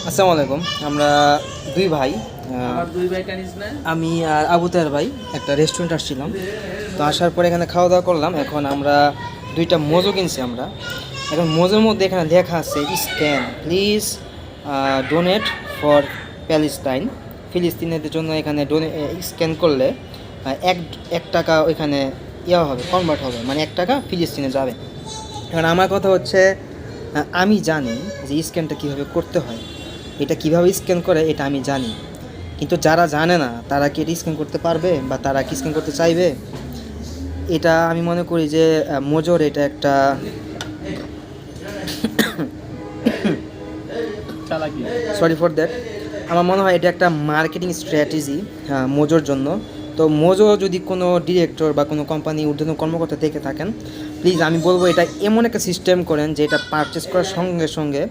আসসালামু আলাইকুম। আমরা দুই ভাই, আমার দুই ভাই কানিস না। আমি আর আবু তাহের ভাই একটা রেস্টুরেন্ট আসছিলাম। তো আসার পরে এখানে খাওয়া দাওয়া করলাম। এখন আমরা দুইটা মোজো কিনছি আমরা। এখন মোজোর মধ্যে এখানে লেখা আছে scan please donate for Palestine, ফিলিস্তিনিদের জন্য। এখানে স্ক্যান করলে এক এক টাকা ওইখানে ইয়া হবে, কনভার্ট হবে, মানে 1 টাকা ফিলিস্তিনে যাবে। এখন আমার কথা হচ্ছে, আমি জানি যে স্ক্যানটা কীভাবে করতে হয়, এটা কিভাবে স্ক্যান করে এটা আমি জানি, কিন্তু যারা জানে না তারা কি এটা স্ক্যান করতে পারবে বা তারা কি স্ক্যান করতে চাইবে? এটা আমি মনে করি যে মোজোর এটা একটা চালাকি। সরি ফর দ্যাট, আমার মনে হয় এটা একটা মার্কেটিং স্ট্র্যাটেজি মোজোর জন্য। তো মোজো যদি কোনো ডিরেক্টর বা কোনো কোম্পানি ঊর্ধ্বতন কর্মকর্তা দেখে থাকেন, প্লিজ আমি বলবো এটা এমন একটা সিস্টেম করেন যে এটা পারচেস করার সঙ্গে সঙ্গে